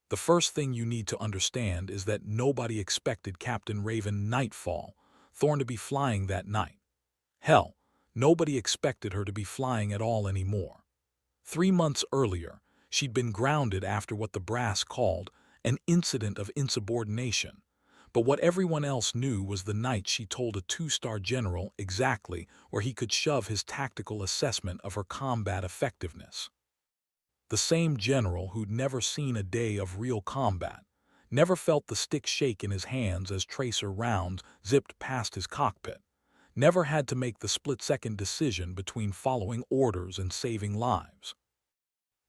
The first thing you need to understand is that nobody expected Captain Raven Nightfall, Thorn, to be flying that night. Hell, nobody expected her to be flying at all anymore. 3 months earlier, she'd been grounded after what the brass called an incident of insubordination. But what everyone else knew was the night she told a two-star general exactly where he could shove his tactical assessment of her combat effectiveness. The same general who'd never seen a day of real combat, never felt the stick shake in his hands as tracer rounds zipped past his cockpit, never had to make the split-second decision between following orders and saving lives.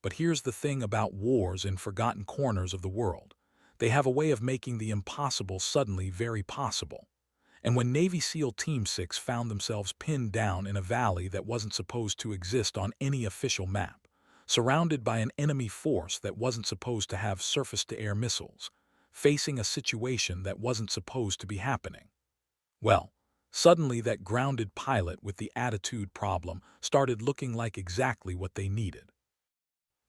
But here's the thing about wars in forgotten corners of the world. They have a way of making the impossible suddenly very possible. And when Navy SEAL Team 6 found themselves pinned down in a valley that wasn't supposed to exist on any official map, surrounded by an enemy force that wasn't supposed to have surface-to-air missiles, facing a situation that wasn't supposed to be happening, well, suddenly that grounded pilot with the attitude problem started looking like exactly what they needed.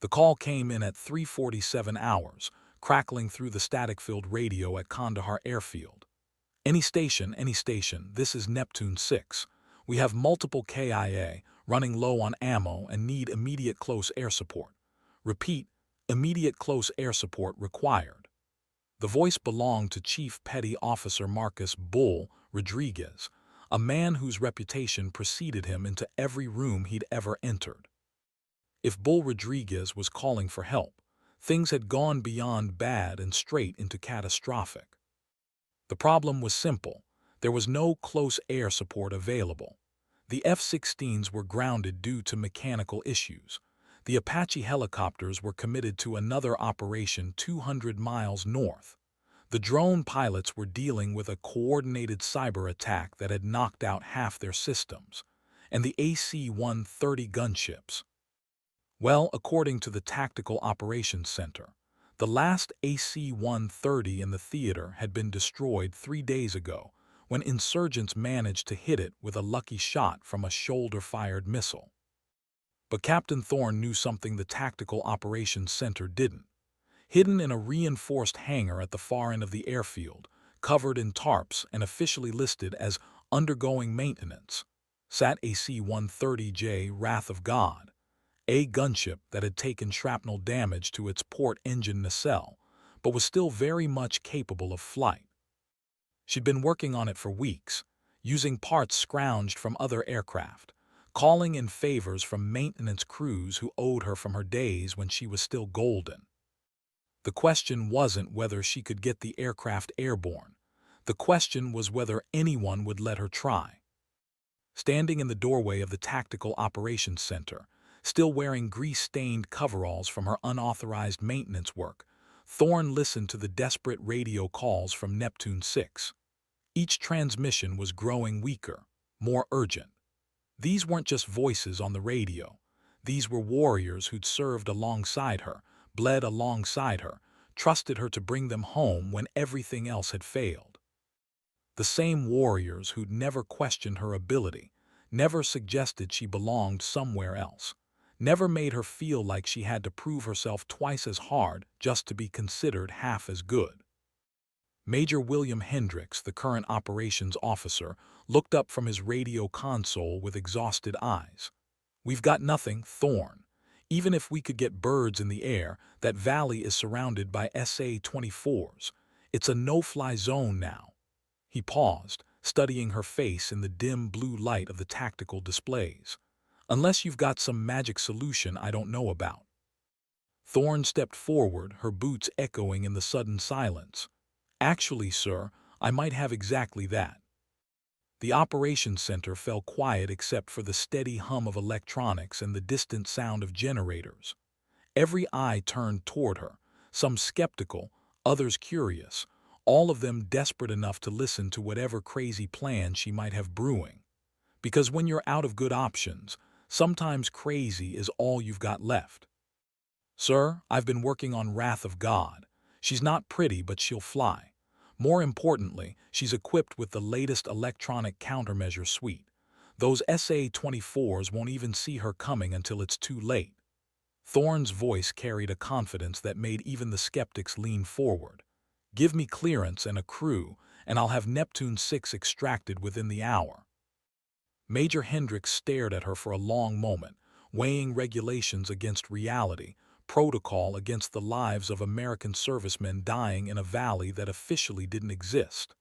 The call came in at 3:47 hours, crackling through the static-filled radio at Kandahar Airfield. Any station, this is Neptune 6. We have multiple KIA, running low on ammo and need immediate close air support. Repeat, immediate close air support required. The voice belonged to Chief Petty Officer Marcus Bull Rodriguez, a man whose reputation preceded him into every room he'd ever entered. If Bull Rodriguez was calling for help, things had gone beyond bad and straight into catastrophic. The problem was simple. There was no close air support available. The F-16s were grounded due to mechanical issues. The Apache helicopters were committed to another operation 200 miles north. The drone pilots were dealing with a coordinated cyber attack that had knocked out half their systems. And the AC-130 gunships. Well, according to the Tactical Operations Center, the last AC-130 in the theater had been destroyed 3 days ago when insurgents managed to hit it with a lucky shot from a shoulder-fired missile. But Captain Thorn knew something the Tactical Operations Center didn't. Hidden in a reinforced hangar at the far end of the airfield, covered in tarps and officially listed as undergoing maintenance, sat AC-130J Wrath of God, a gunship that had taken shrapnel damage to its port engine nacelle, but was still very much capable of flight. She'd been working on it for weeks, using parts scrounged from other aircraft, calling in favors from maintenance crews who owed her from her days when she was still golden. The question wasn't whether she could get the aircraft airborne. The question was whether anyone would let her try. Standing in the doorway of the Tactical Operations Center, still wearing grease-stained coveralls from her unauthorized maintenance work, Thorn listened to the desperate radio calls from Neptune 6. Each transmission was growing weaker, more urgent. These weren't just voices on the radio. These were warriors who'd served alongside her, bled alongside her, trusted her to bring them home when everything else had failed. The same warriors who'd never questioned her ability, never suggested she belonged somewhere else, never made her feel like she had to prove herself twice as hard just to be considered half as good. Major William Hendricks, the current operations officer, looked up from his radio console with exhausted eyes. "We've got nothing, Thorn. Even if we could get birds in the air, that valley is surrounded by SA-24s. It's a no-fly zone now." He paused, studying her face in the dim blue light of the tactical displays. "Unless you've got some magic solution I don't know about." Thorn stepped forward, her boots echoing in the sudden silence. "Actually, sir, I might have exactly that." The operations center fell quiet except for the steady hum of electronics and the distant sound of generators. Every eye turned toward her, some skeptical, others curious, all of them desperate enough to listen to whatever crazy plan she might have brewing. Because when you're out of good options, sometimes crazy is all you've got left. "Sir, I've been working on Wrath of God. She's not pretty, but she'll fly. More importantly, she's equipped with the latest electronic countermeasure suite. Those SA-24s won't even see her coming until it's too late." Thorne's voice carried a confidence that made even the skeptics lean forward. "Give me clearance and a crew, and I'll have Neptune 6 extracted within the hour." Major Hendricks stared at her for a long moment, weighing regulations against reality, protocol against the lives of American servicemen dying in a valley that officially didn't exist.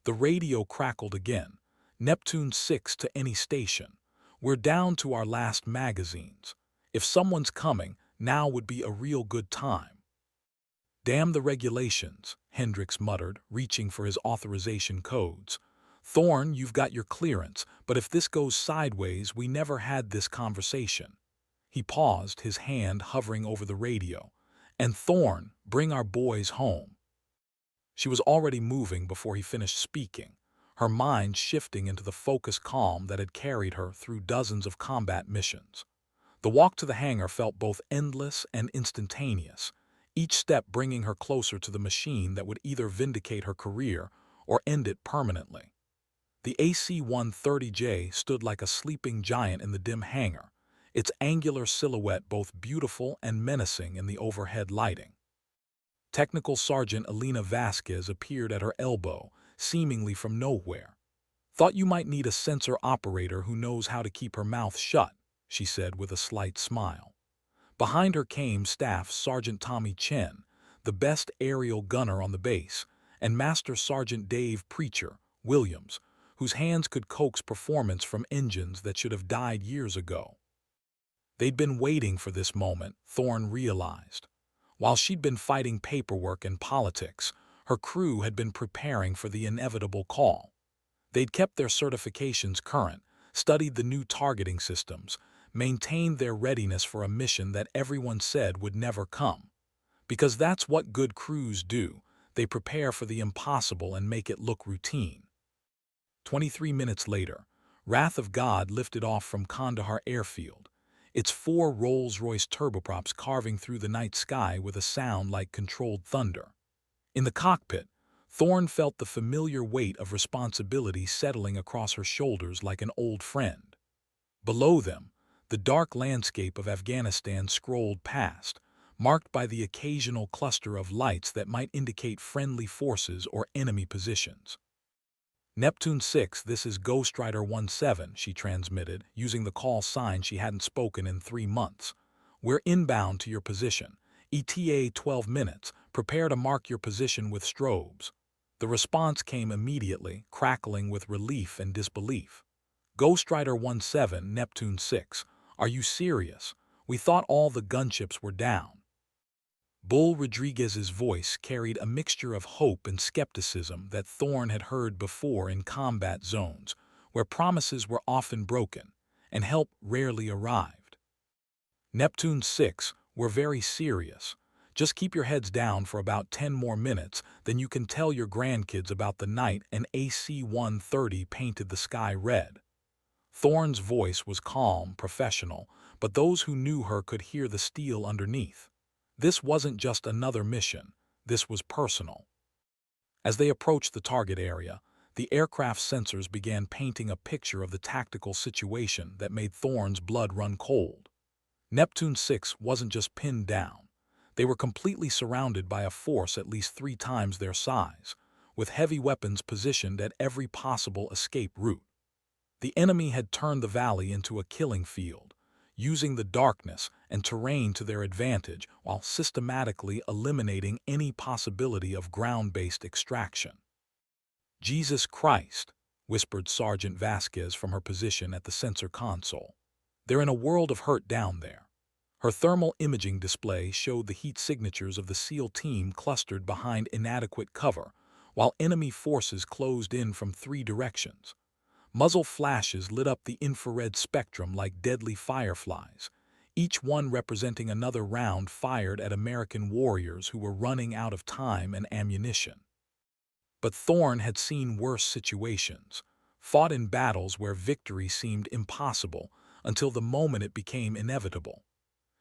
The radio crackled again. "Neptune 6 to any station. We're down to our last magazines. If someone's coming, now would be a real good time." "Damn the regulations," Hendricks muttered, reaching for his authorization codes. "Thorne, you've got your clearance, but if this goes sideways, we never had this conversation." He paused, his hand hovering over the radio. "And Thorne, bring our boys home." She was already moving before he finished speaking, her mind shifting into the focused calm that had carried her through dozens of combat missions. The walk to the hangar felt both endless and instantaneous, each step bringing her closer to the machine that would either vindicate her career or end it permanently. The AC-130J stood like a sleeping giant in the dim hangar, its angular silhouette both beautiful and menacing in the overhead lighting. Technical Sergeant Elena Vasquez appeared at her elbow, seemingly from nowhere. "Thought you might need a sensor operator who knows how to keep her mouth shut," she said with a slight smile. Behind her came Staff Sergeant Tommy Chen, the best aerial gunner on the base, and Master Sergeant Dave Preacher Williams, whose hands could coax performance from engines that should have died years ago. They'd been waiting for this moment, Thorne realized. While she'd been fighting paperwork and politics, her crew had been preparing for the inevitable call. They'd kept their certifications current, studied the new targeting systems, maintained their readiness for a mission that everyone said would never come. Because that's what good crews do, they prepare for the impossible and make it look routine. 23 minutes later, Wrath of God lifted off from Kandahar airfield, its 4 Rolls-Royce turboprops carving through the night sky with a sound like controlled thunder. In the cockpit, Thorne felt the familiar weight of responsibility settling across her shoulders like an old friend. Below them, the dark landscape of Afghanistan scrolled past, marked by the occasional cluster of lights that might indicate friendly forces or enemy positions. "Neptune 6, this is Ghost Rider 17, she transmitted, using the call sign she hadn't spoken in 3 months. "We're inbound to your position. ETA 12 minutes. Prepare to mark your position with strobes." The response came immediately, crackling with relief and disbelief. "Ghost Rider 17, Neptune 6. Are you serious? We thought all the gunships were down." Bull Rodriguez's voice carried a mixture of hope and skepticism that Thorne had heard before in combat zones, where promises were often broken and help rarely arrived. "Neptune 6, we're very serious. Just keep your heads down for about 10 more minutes, then you can tell your grandkids about the night an AC-130 painted the sky red." Thorne's voice was calm, professional, but those who knew her could hear the steel underneath. This wasn't just another mission, this was personal. As they approached the target area, the aircraft's sensors began painting a picture of the tactical situation that made Thorne's blood run cold. Neptune 6 wasn't just pinned down. They were completely surrounded by a force at least 3 times their size, with heavy weapons positioned at every possible escape route. The enemy had turned the valley into a killing field, using the darkness and terrain to their advantage while systematically eliminating any possibility of ground-based extraction. "Jesus Christ," whispered Sergeant Vasquez from her position at the sensor console. "They're in a world of hurt down there." Her thermal imaging display showed the heat signatures of the SEAL team clustered behind inadequate cover, while enemy forces closed in from 3 directions. Muzzle flashes lit up the infrared spectrum like deadly fireflies, each one representing another round fired at American warriors who were running out of time and ammunition. But Thorne had seen worse situations, fought in battles where victory seemed impossible until the moment it became inevitable.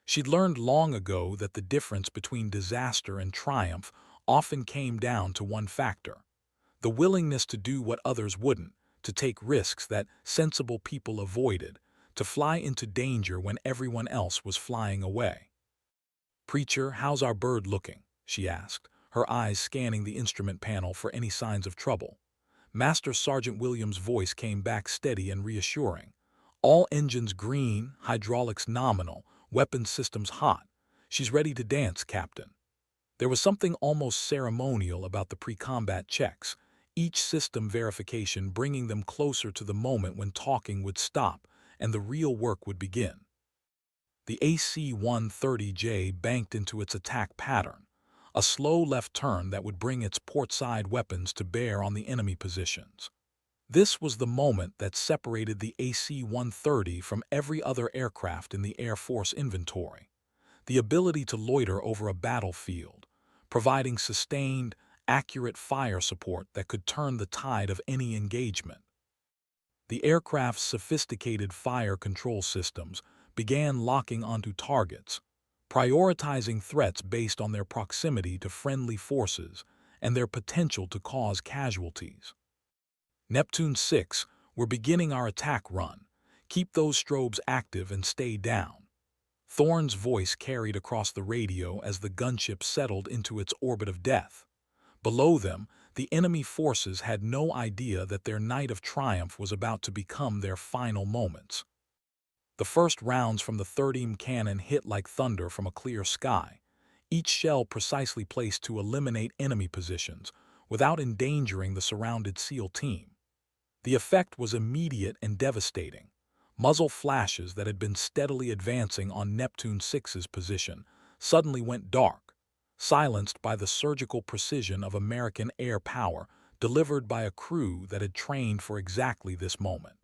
She'd learned long ago that the difference between disaster and triumph often came down to one factor: the willingness to do what others wouldn't, to take risks that sensible people avoided, to fly into danger when everyone else was flying away. "Preacher, how's our bird looking?" she asked, her eyes scanning the instrument panel for any signs of trouble. Master Sergeant Williams' voice came back steady and reassuring. "All engines green, hydraulics nominal, weapons systems hot. She's ready to dance, Captain." There was something almost ceremonial about the pre-combat checks, each system verification bringing them closer to the moment when talking would stop and the real work would begin. The AC-130J banked into its attack pattern, a slow left turn that would bring its port-side weapons to bear on the enemy positions. This was the moment that separated the AC-130 from every other aircraft in the Air Force inventory. The ability to loiter over a battlefield, providing sustained, accurate fire support that could turn the tide of any engagement. The aircraft's sophisticated fire control systems began locking onto targets, prioritizing threats based on their proximity to friendly forces and their potential to cause casualties. Neptune 6, we're beginning our attack run. Keep those strobes active and stay down. Thorne's voice carried across the radio as the gunship settled into its orbit of death. Below them, the enemy forces had no idea that their night of triumph was about to become their final moments. The first rounds from the 30mm cannon hit like thunder from a clear sky, each shell precisely placed to eliminate enemy positions without endangering the surrounded SEAL team. The effect was immediate and devastating. Muzzle flashes that had been steadily advancing on Neptune 6's position suddenly went dark, silenced by the surgical precision of American air power delivered by a crew that had trained for exactly this moment.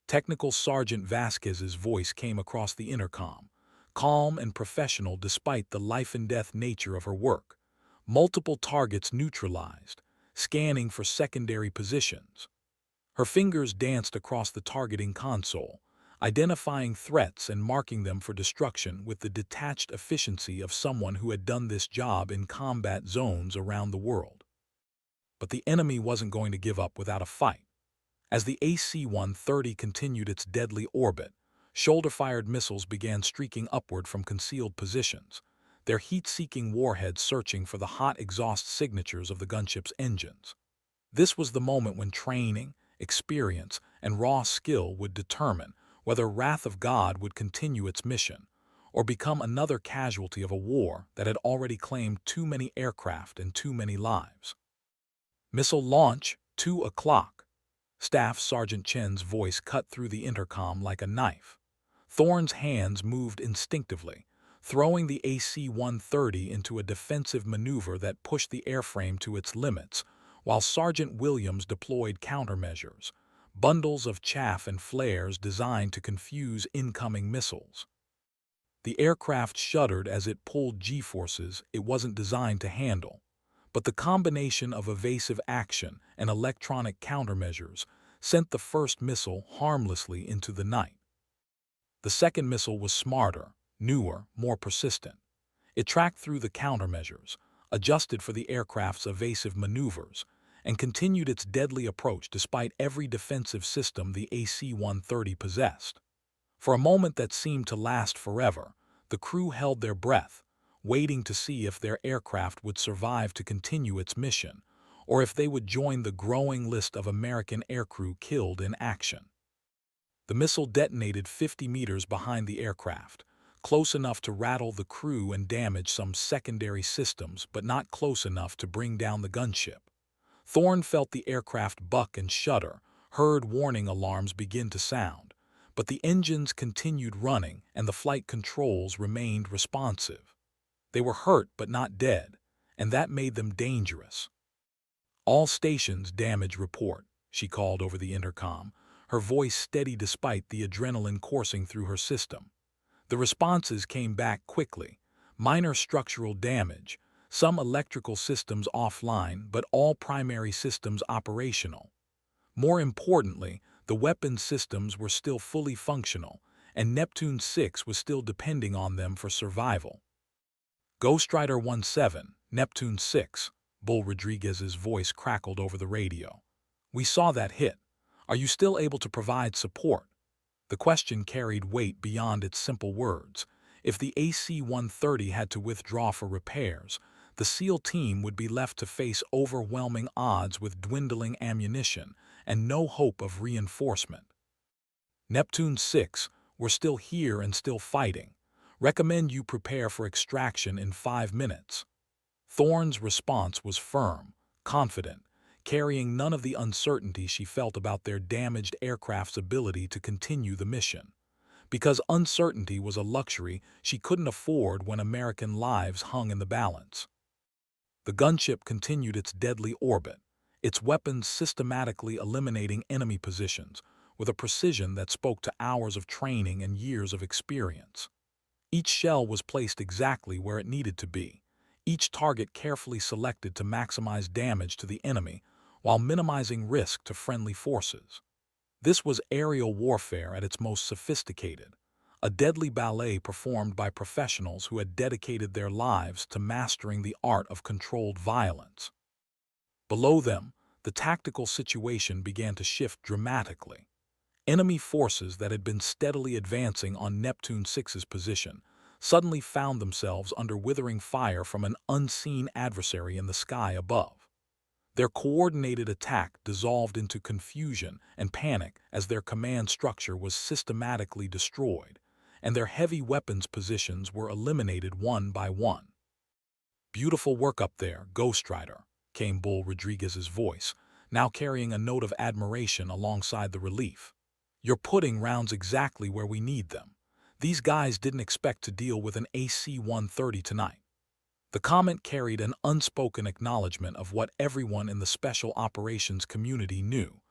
Technical Sergeant Vasquez's voice came across the intercom, calm and professional despite the life-and-death nature of her work. Multiple targets neutralized, scanning for secondary positions. Her fingers danced across the targeting console, identifying threats and marking them for destruction with the detached efficiency of someone who had done this job in combat zones around the world. But the enemy wasn't going to give up without a fight. As the AC-130 continued its deadly orbit, shoulder-fired missiles began streaking upward from concealed positions, their heat-seeking warheads searching for the hot exhaust signatures of the gunship's engines. This was the moment when training, experience, and raw skill would determine whether Wrath of God would continue its mission or become another casualty of a war that had already claimed too many aircraft and too many lives. "Missile launch, 2 o'clock. Staff Sergeant Chen's voice cut through the intercom like a knife. Thorne's hands moved instinctively, throwing the AC-130 into a defensive maneuver that pushed the airframe to its limits, while Sergeant Williams deployed countermeasures, bundles of chaff and flares designed to confuse incoming missiles. The aircraft shuddered as it pulled G-forces it wasn't designed to handle, but the combination of evasive action and electronic countermeasures sent the first missile harmlessly into the night. The second missile was smarter, newer, more persistent. It tracked through the countermeasures, adjusted for the aircraft's evasive maneuvers, and continued its deadly approach despite every defensive system the AC-130 possessed. For a moment that seemed to last forever, the crew held their breath, waiting to see if their aircraft would survive to continue its mission, or if they would join the growing list of American aircrew killed in action. The missile detonated 50 meters behind the aircraft, close enough to rattle the crew and damage some secondary systems, but not close enough to bring down the gunship. Thorne felt the aircraft buck and shudder, heard warning alarms begin to sound, but the engines continued running and the flight controls remained responsive. They were hurt but not dead, and that made them dangerous. "All stations damage report," she called over the intercom, her voice steady despite the adrenaline coursing through her system. The responses came back quickly. Minor structural damage, some electrical systems offline, but all primary systems operational. More importantly, the weapons systems were still fully functional, and Neptune 6 was still depending on them for survival. "Ghost Rider 17, Neptune 6, Bull Rodriguez's voice crackled over the radio. "We saw that hit. Are you still able to provide support?" The question carried weight beyond its simple words. If the AC-130 had to withdraw for repairs, the SEAL team would be left to face overwhelming odds with dwindling ammunition and no hope of reinforcement. Neptune 6, we're still here and still fighting. Recommend you prepare for extraction in 5 minutes. Thorne's response was firm, confident, carrying none of the uncertainty she felt about their damaged aircraft's ability to continue the mission. Because uncertainty was a luxury she couldn't afford when American lives hung in the balance. The gunship continued its deadly orbit, its weapons systematically eliminating enemy positions with a precision that spoke to hours of training and years of experience. Each shell was placed exactly where it needed to be, each target carefully selected to maximize damage to the enemy while minimizing risk to friendly forces. This was aerial warfare at its most sophisticated, a deadly ballet performed by professionals who had dedicated their lives to mastering the art of controlled violence. Below them, the tactical situation began to shift dramatically. Enemy forces that had been steadily advancing on Neptune 6's position suddenly found themselves under withering fire from an unseen adversary in the sky above. Their coordinated attack dissolved into confusion and panic as their command structure was systematically destroyed, and their heavy weapons positions were eliminated one by one. "Beautiful work up there, Ghost Rider," came Bull Rodriguez's voice, now carrying a note of admiration alongside the relief. "You're putting rounds exactly where we need them. These guys didn't expect to deal with an AC-130 tonight." The comment carried an unspoken acknowledgement of what everyone in the special operations community knew.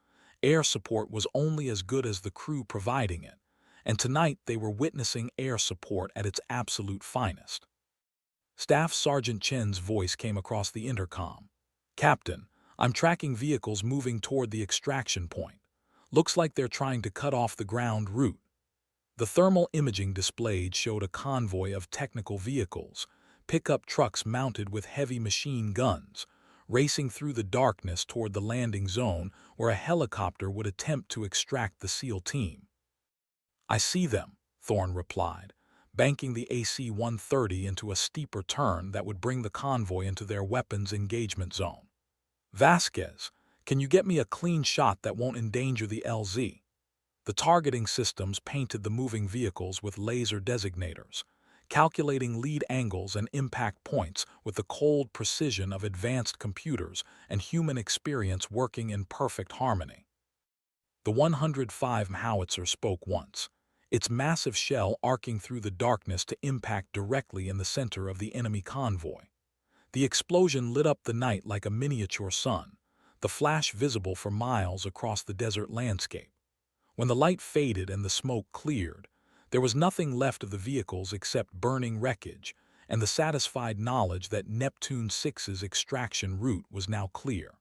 Air support was only as good as the crew providing it, and tonight they were witnessing air support at its absolute finest. Staff Sergeant Chen's voice came across the intercom. "Captain, I'm tracking vehicles moving toward the extraction point. Looks like they're trying to cut off the ground route." The thermal imaging displayed showed a convoy of technical vehicles, pickup trucks mounted with heavy machine guns, racing through the darkness toward the landing zone where a helicopter would attempt to extract the SEAL team. "I see them," Thorne replied, banking the AC-130 into a steeper turn that would bring the convoy into their weapons engagement zone. "Vasquez, can you get me a clean shot that won't endanger the LZ?" The targeting systems painted the moving vehicles with laser designators, calculating lead angles and impact points with the cold precision of advanced computers and human experience working in perfect harmony. The 105 howitzer spoke once, its massive shell arcing through the darkness to impact directly in the center of the enemy convoy. The explosion lit up the night like a miniature sun, the flash visible for miles across the desert landscape. When the light faded and the smoke cleared, there was nothing left of the vehicles except burning wreckage and the satisfied knowledge that Neptune 6's extraction route was now clear.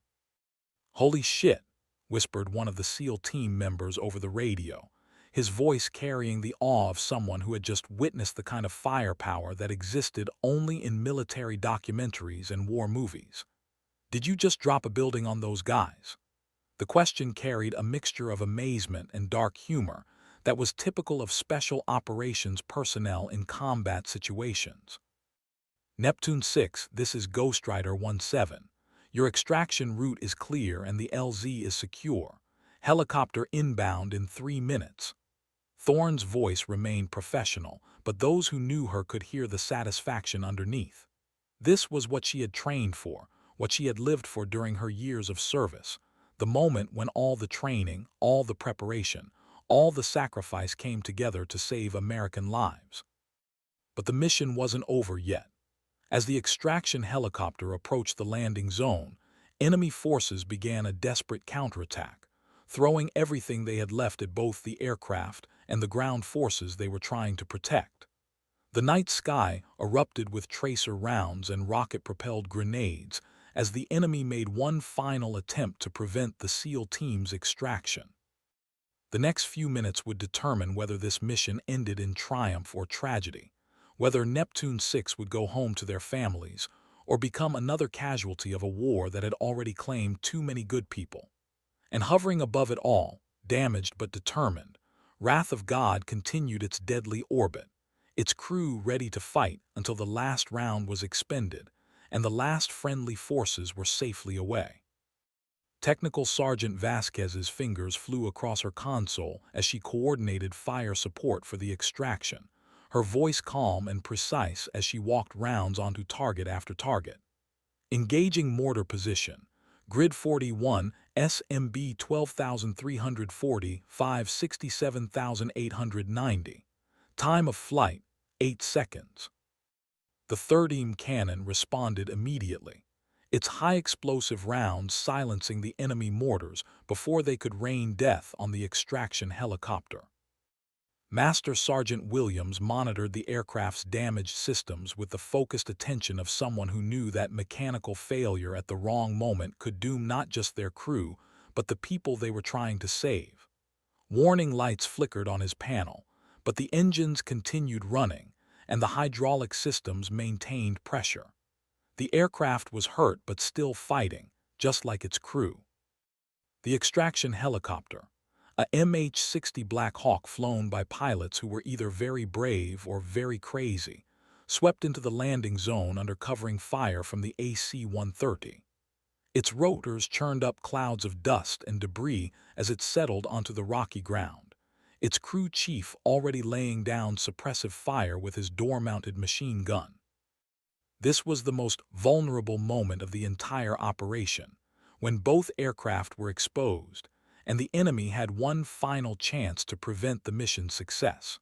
"Holy shit," whispered one of the SEAL team members over the radio, his voice carrying the awe of someone who had just witnessed the kind of firepower that existed only in military documentaries and war movies. "Did you just drop a building on those guys?" The question carried a mixture of amazement and dark humor that was typical of special operations personnel in combat situations. "Neptune 6, this is Ghost Rider 17. Your extraction route is clear and the LZ is secure. Helicopter inbound in 3 minutes." Thorne's voice remained professional, but those who knew her could hear the satisfaction underneath. This was what she had trained for, what she had lived for during her years of service. The moment when all the training, all the preparation, all the sacrifice came together to save American lives. But the mission wasn't over yet. As the extraction helicopter approached the landing zone, enemy forces began a desperate counterattack, throwing everything they had left at both the aircraft and the ground forces they were trying to protect. The night sky erupted with tracer rounds and rocket-propelled grenades as the enemy made one final attempt to prevent the SEAL team's extraction. The next few minutes would determine whether this mission ended in triumph or tragedy, whether Neptune 6 would go home to their families or become another casualty of a war that had already claimed too many good people. And hovering above it all, damaged but determined, Wrath of God continued its deadly orbit, its crew ready to fight until the last round was expended and the last friendly forces were safely away. Technical Sergeant Vasquez's fingers flew across her console as she coordinated fire support for the extraction, her voice calm and precise as she walked rounds onto target after target. Engaging mortar position. Grid 41, SMB 12,340, 567,890. Time of flight, 8 seconds. The third EM cannon responded immediately, its high-explosive rounds silencing the enemy mortars before they could rain death on the extraction helicopter. Master Sergeant Williams monitored the aircraft's damaged systems with the focused attention of someone who knew that mechanical failure at the wrong moment could doom not just their crew, but the people they were trying to save. Warning lights flickered on his panel, but the engines continued running, and the hydraulic systems maintained pressure. The aircraft was hurt but still fighting, just like its crew. The extraction helicopter, a MH-60 Black Hawk flown by pilots who were either very brave or very crazy, swept into the landing zone under covering fire from the AC-130. Its rotors churned up clouds of dust and debris as it settled onto the rocky ground, its crew chief already laying down suppressive fire with his door-mounted machine gun. This was the most vulnerable moment of the entire operation, when both aircraft were exposed, and the enemy had one final chance to prevent the mission's success.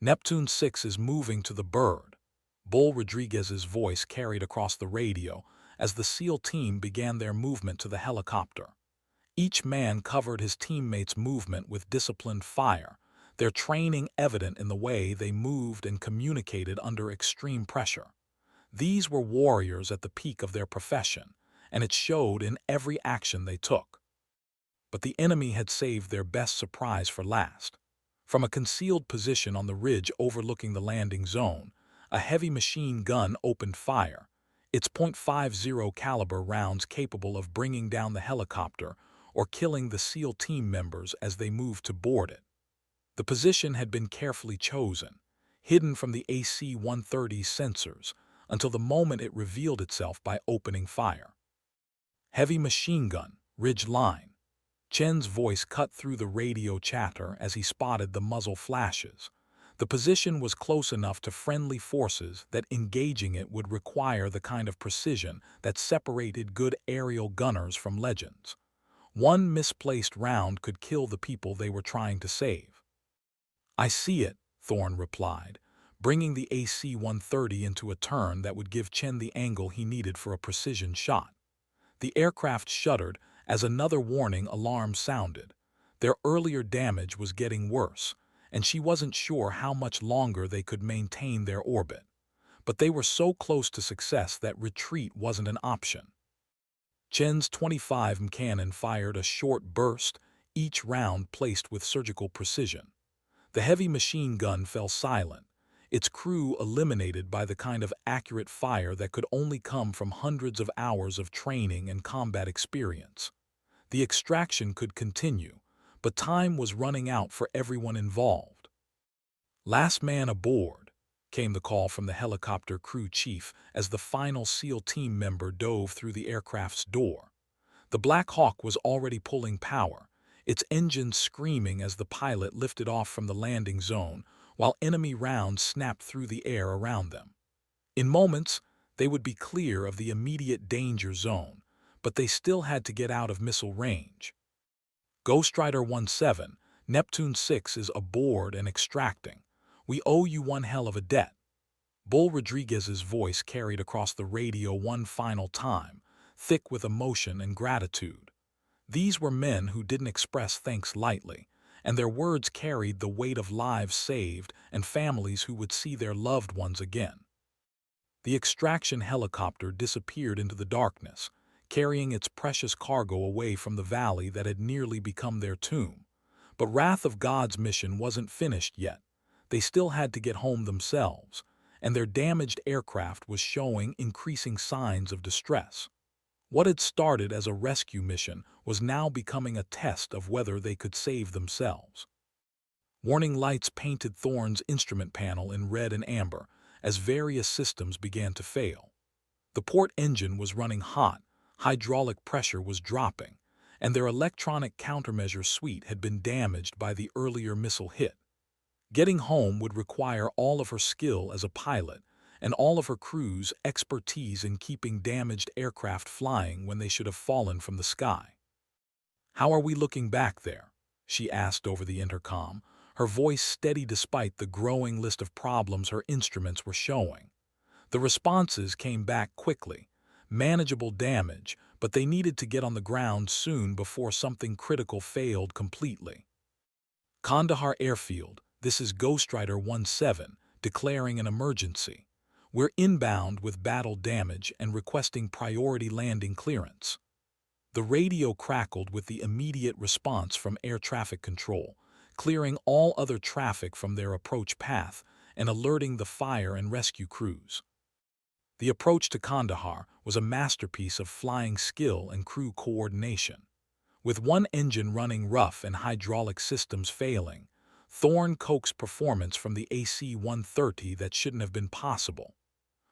Neptune 6 is moving to the bird, Bull Rodriguez's voice carried across the radio as the SEAL team began their movement to the helicopter. Each man covered his teammates' movement with disciplined fire, their training evident in the way they moved and communicated under extreme pressure. These were warriors at the peak of their profession, and it showed in every action they took. But the enemy had saved their best surprise for last. From a concealed position on the ridge overlooking the landing zone, a heavy machine gun opened fire, its .50 caliber rounds capable of bringing down the helicopter or killing the SEAL team members as they moved to board it. The position had been carefully chosen, hidden from the AC-130 sensors, until the moment it revealed itself by opening fire. Heavy machine gun, ridge line. Chen's voice cut through the radio chatter as he spotted the muzzle flashes. The position was close enough to friendly forces that engaging it would require the kind of precision that separated good aerial gunners from legends. One misplaced round could kill the people they were trying to save. "I see it," Thorne replied, bringing the AC-130 into a turn that would give Chen the angle he needed for a precision shot. The aircraft shuddered as another warning alarm sounded. Their earlier damage was getting worse, and she wasn't sure how much longer they could maintain their orbit. But they were so close to success that retreat wasn't an option. Chen's .25 cannon fired a short burst, each round placed with surgical precision. The heavy machine gun fell silent, its crew eliminated by the kind of accurate fire that could only come from hundreds of hours of training and combat experience. The extraction could continue, but time was running out for everyone involved. "Last man aboard," came the call from the helicopter crew chief as the final SEAL team member dove through the aircraft's door. The Black Hawk was already pulling power, its engines screaming as the pilot lifted off from the landing zone, while enemy rounds snapped through the air around them. In moments, they would be clear of the immediate danger zone, but they still had to get out of missile range. "Ghost Rider 17, Neptune 6 is aboard and extracting. We owe you one hell of a debt." Bull Rodriguez's voice carried across the radio one final time, thick with emotion and gratitude. These were men who didn't express thanks lightly, and their words carried the weight of lives saved and families who would see their loved ones again. The extraction helicopter disappeared into the darkness, carrying its precious cargo away from the valley that had nearly become their tomb. But Wrath of God's mission wasn't finished yet. They still had to get home themselves, and their damaged aircraft was showing increasing signs of distress. What had started as a rescue mission was now becoming a test of whether they could save themselves. Warning lights painted Thorne's instrument panel in red and amber as various systems began to fail. The port engine was running hot, hydraulic pressure was dropping, and their electronic countermeasure suite had been damaged by the earlier missile hit. Getting home would require all of her skill as a pilot and all of her crew's expertise in keeping damaged aircraft flying when they should have fallen from the sky. "How are we looking back there?" she asked over the intercom, her voice steady despite the growing list of problems her instruments were showing. The responses came back quickly. Manageable damage, but they needed to get on the ground soon before something critical failed completely. "Kandahar Airfield, this is Ghostwriter 17, declaring an emergency. We're inbound with battle damage and requesting priority landing clearance." The radio crackled with the immediate response from air traffic control, clearing all other traffic from their approach path and alerting the fire and rescue crews. The approach to Kandahar was a masterpiece of flying skill and crew coordination. With one engine running rough and hydraulic systems failing, Thorne coaxed performance from the AC-130 that shouldn't have been possible.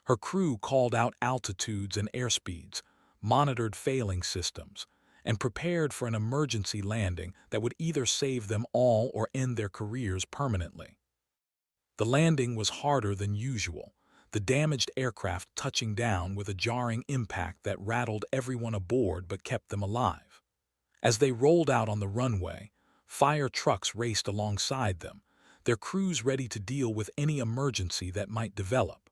Her crew called out altitudes and airspeeds, monitored failing systems, and prepared for an emergency landing that would either save them all or end their careers permanently. The landing was harder than usual, the damaged aircraft touching down with a jarring impact that rattled everyone aboard but kept them alive. As they rolled out on the runway, fire trucks raced alongside them, their crews ready to deal with any emergency that might develop.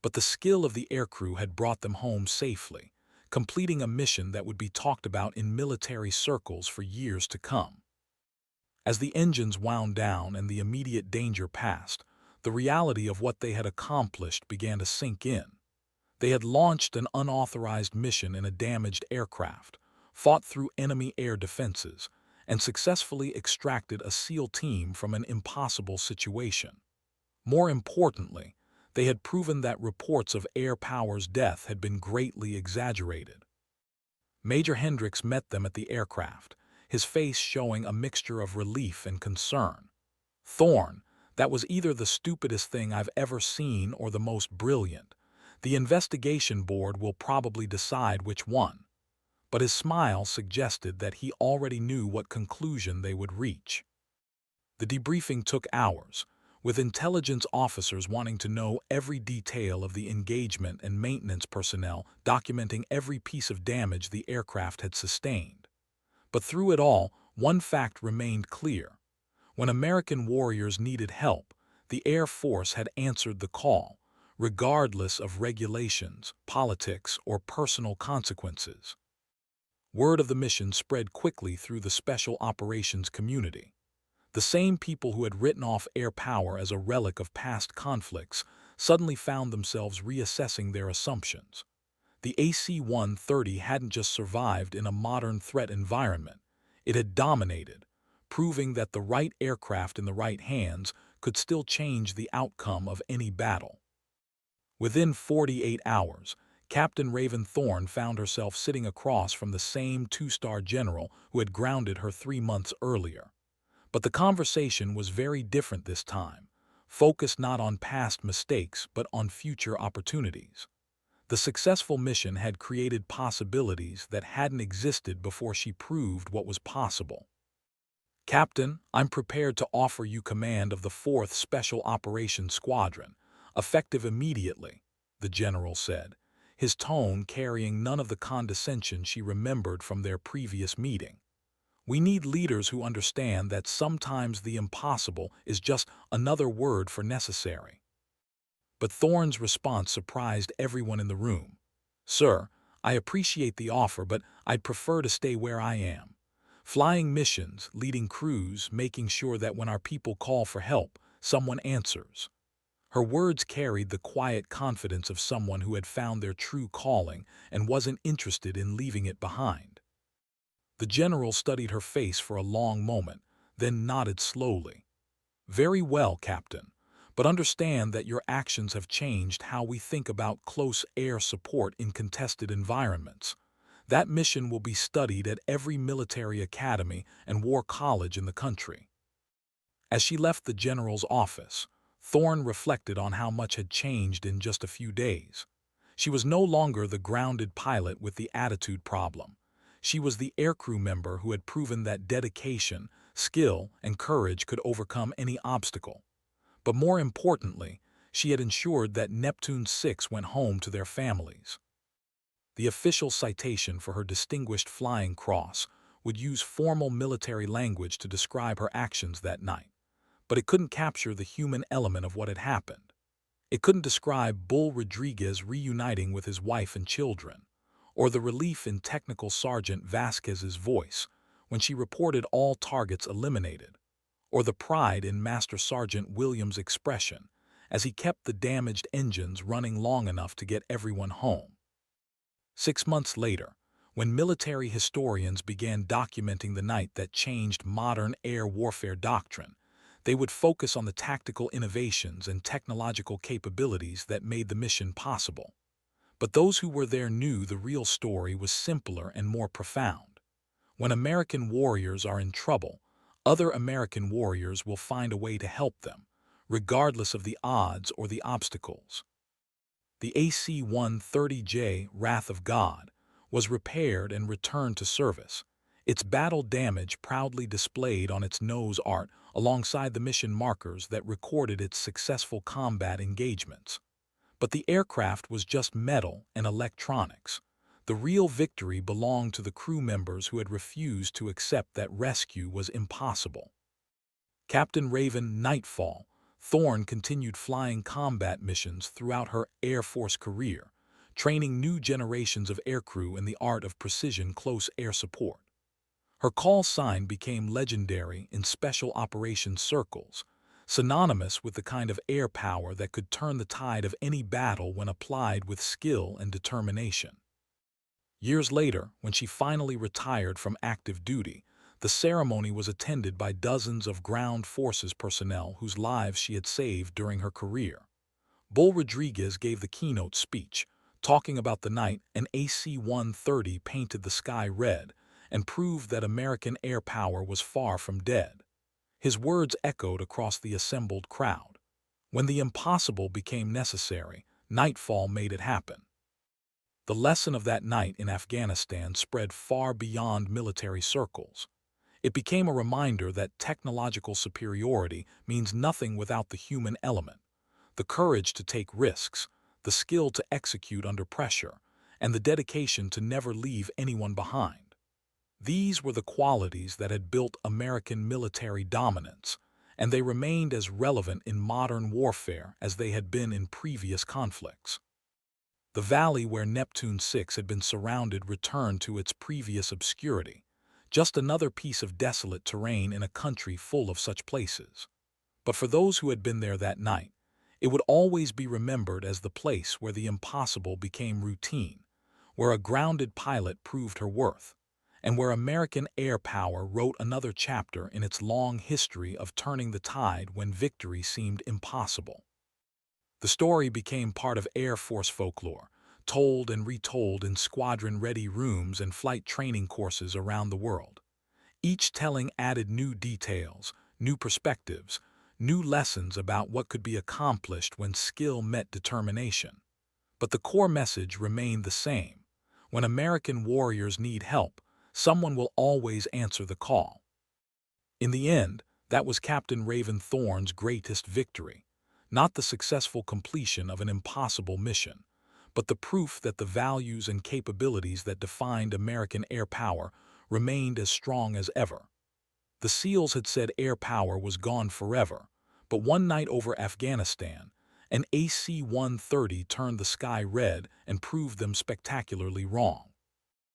But the skill of the aircrew had brought them home safely, completing a mission that would be talked about in military circles for years to come. As the engines wound down and the immediate danger passed, the reality of what they had accomplished began to sink in. They had launched an unauthorized mission in a damaged aircraft, fought through enemy air defenses, and successfully extracted a SEAL team from an impossible situation. More importantly, they had proven that reports of Air Power's death had been greatly exaggerated. Major Hendricks met them at the aircraft, his face showing a mixture of relief and concern. "Thorne, that was either the stupidest thing I've ever seen or the most brilliant. The investigation board will probably decide which one." But his smile suggested that he already knew what conclusion they would reach. The debriefing took hours, with intelligence officers wanting to know every detail of the engagement and maintenance personnel documenting every piece of damage the aircraft had sustained. But through it all, one fact remained clear. When American warriors needed help, the Air Force had answered the call, regardless of regulations, politics, or personal consequences. Word of the mission spread quickly through the special operations community. The same people who had written off Air Power as a relic of past conflicts suddenly found themselves reassessing their assumptions. The AC-130 hadn't just survived in a modern threat environment, it had dominated, proving that the right aircraft in the right hands could still change the outcome of any battle. Within 48 hours, Captain Raven Thorne found herself sitting across from the same two-star general who had grounded her 3 months earlier. But the conversation was very different this time, focused not on past mistakes but on future opportunities. The successful mission had created possibilities that hadn't existed before she proved what was possible. "Captain, I'm prepared to offer you command of the 4th Special Operations Squadron, effective immediately," the general said, his tone carrying none of the condescension she remembered from their previous meeting. "We need leaders who understand that sometimes the impossible is just another word for necessary." But Thorne's response surprised everyone in the room. "Sir, I appreciate the offer, but I'd prefer to stay where I am. Flying missions, leading crews, making sure that when our people call for help, someone answers." Her words carried the quiet confidence of someone who had found their true calling and wasn't interested in leaving it behind. The general studied her face for a long moment, then nodded slowly. "Very well, Captain, but understand that your actions have changed how we think about close air support in contested environments. That mission will be studied at every military academy and war college in the country." As she left the general's office, Thorne reflected on how much had changed in just a few days. She was no longer the grounded pilot with the attitude problem. She was the aircrew member who had proven that dedication, skill, and courage could overcome any obstacle. But more importantly, she had ensured that Neptune 6 went home to their families. The official citation for her Distinguished Flying Cross would use formal military language to describe her actions that night, but it couldn't capture the human element of what had happened. It couldn't describe Bull Rodriguez reuniting with his wife and children, or the relief in Technical Sergeant Vasquez's voice when she reported all targets eliminated, or the pride in Master Sergeant Williams' expression as he kept the damaged engines running long enough to get everyone home. 6 months later, when military historians began documenting the night that changed modern air warfare doctrine, they would focus on the tactical innovations and technological capabilities that made the mission possible. But those who were there knew the real story was simpler and more profound. When American warriors are in trouble, other American warriors will find a way to help them, regardless of the odds or the obstacles. The AC-130J Wrath of God was repaired and returned to service, its battle damage proudly displayed on its nose art alongside the mission markers that recorded its successful combat engagements. But the aircraft was just metal and electronics. The real victory belonged to the crew members who had refused to accept that rescue was impossible. Captain Raven Nightfall Thorne continued flying combat missions throughout her Air Force career, training new generations of aircrew in the art of precision close air support. Her call sign became legendary in special operations circles, synonymous with the kind of air power that could turn the tide of any battle when applied with skill and determination. Years later, when she finally retired from active duty, the ceremony was attended by dozens of ground forces personnel whose lives she had saved during her career. Bull Rodriguez gave the keynote speech, talking about the night an AC-130 painted the sky red and proved that American air power was far from dead. His words echoed across the assembled crowd. When the impossible became necessary, Nightfall made it happen. The lesson of that night in Afghanistan spread far beyond military circles. It became a reminder that technological superiority means nothing without the human element, the courage to take risks, the skill to execute under pressure, and the dedication to never leave anyone behind. These were the qualities that had built American military dominance, and they remained as relevant in modern warfare as they had been in previous conflicts. The valley where Neptune 6 had been surrounded returned to its previous obscurity, just another piece of desolate terrain in a country full of such places. But for those who had been there that night, it would always be remembered as the place where the impossible became routine, where a grounded pilot proved her worth, and where American air power wrote another chapter in its long history of turning the tide when victory seemed impossible. The story became part of Air Force folklore, told and retold in squadron-ready rooms and flight training courses around the world. Each telling added new details, new perspectives, new lessons about what could be accomplished when skill met determination. But the core message remained the same. When American warriors need help, someone will always answer the call. In the end, that was Captain Raven Thorne's greatest victory. Not the successful completion of an impossible mission, but the proof that the values and capabilities that defined American air power remained as strong as ever. The SEALs had said air power was gone forever, but one night over Afghanistan, an AC-130 turned the sky red and proved them spectacularly wrong.